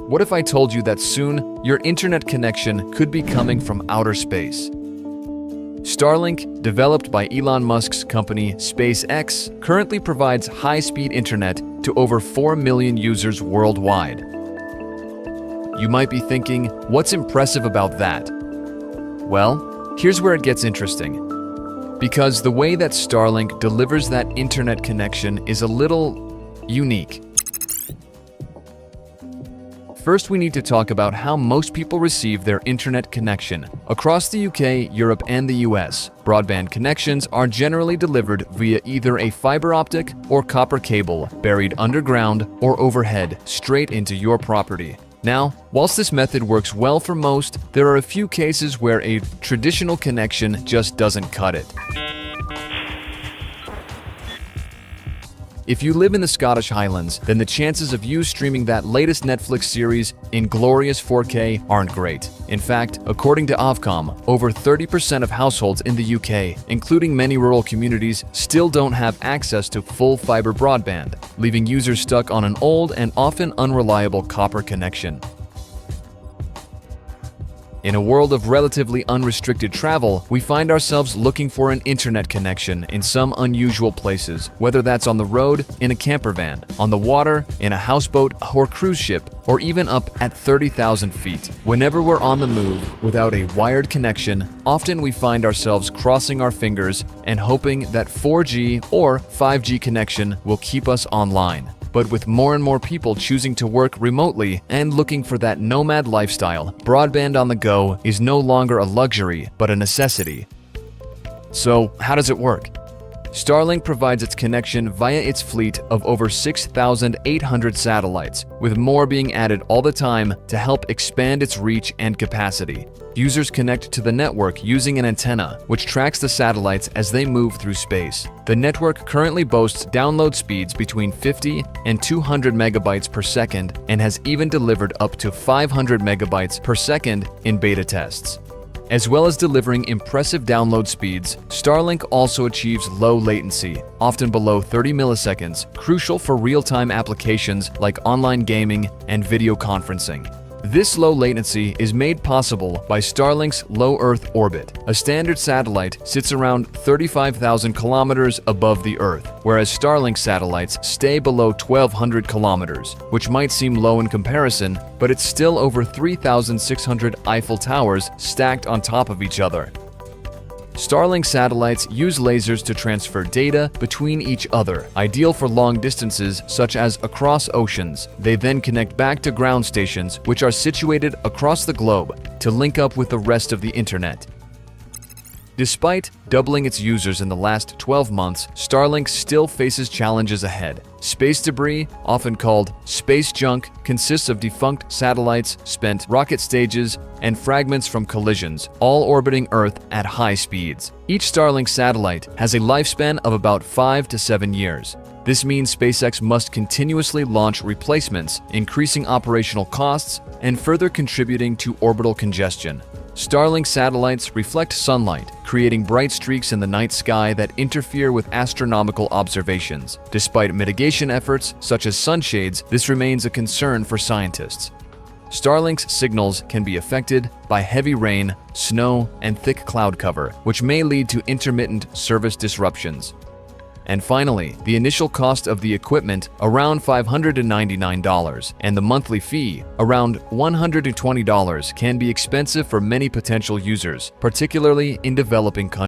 What if I told you that soon your internet connection could be coming from outer space? Starlink, developed by Elon Musk's company SpaceX, currently provides high-speed internet to over 4 million users worldwide. You might be thinking, what's impressive about that? Well, here's where it gets interesting. Because the way that Starlink delivers that internet connection is a little unique. First, we need to talk about how most people receive their internet connection. Across the UK, Europe, and the US, broadband connections are generally delivered via either a fiber optic or copper cable buried underground or overhead straight into your property. Now, whilst this method works well for most, there are a few cases where a traditional connection just doesn't cut it. If you live in the Scottish Highlands, then the chances of you streaming that latest Netflix series in glorious 4K aren't great. In fact, according to Ofcom, over 30% of households in the UK, including many rural communities, still don't have access to full fiber broadband, leaving users stuck on an old and often unreliable copper connection. In a world of relatively unrestricted travel, we find ourselves looking for an internet connection in some unusual places, whether that's on the road, in a camper van, on the water, in a houseboat or cruise ship, or even up at 30,000 feet. Whenever we're on the move without a wired connection, often we find ourselves crossing our fingers and hoping that 4G or 5G connection will keep us online. But with more and more people choosing to work remotely and looking for that nomad lifestyle, broadband on the go is no longer a luxury, but a necessity. So, how does it work? Starlink provides its connection via its fleet of over 6,800 satellites, with more being added all the time to help expand its reach and capacity. Users connect to the network using an antenna, which tracks the satellites as they move through space. The network currently boasts download speeds between 50 and 200 megabytes per second and has even delivered up to 500 megabytes per second in beta tests. As well as delivering impressive download speeds, Starlink also achieves low latency, often below 30 milliseconds, crucial for real-time applications like online gaming and video conferencing. This low latency is made possible by Starlink's low Earth orbit. A standard satellite sits around 35,000 kilometers above the Earth, whereas Starlink satellites stay below 1,200 kilometers, which might seem low in comparison, but it's still over 3,600 Eiffel Towers stacked on top of each other. Starlink satellites use lasers to transfer data between each other, ideal for long distances such as across oceans. They then connect back to ground stations, which are situated across the globe, to link up with the rest of the internet. Despite doubling its users in the last 12 months, Starlink still faces challenges ahead. Space debris, often called space junk, consists of defunct satellites, spent rocket stages, and fragments from collisions, all orbiting Earth at high speeds. Each Starlink satellite has a lifespan of about 5 to 7 years. This means SpaceX must continuously launch replacements, increasing operational costs and further contributing to orbital congestion. Starlink satellites reflect sunlight, creating bright streaks in the night sky that interfere with astronomical observations. Despite mitigation efforts such as sunshades, this remains a concern for scientists. Starlink's signals can be affected by heavy rain, snow, and thick cloud cover, which may lead to intermittent service disruptions. And finally, the initial cost of the equipment, around $599, and the monthly fee, around $120, can be expensive for many potential users, particularly in developing countries.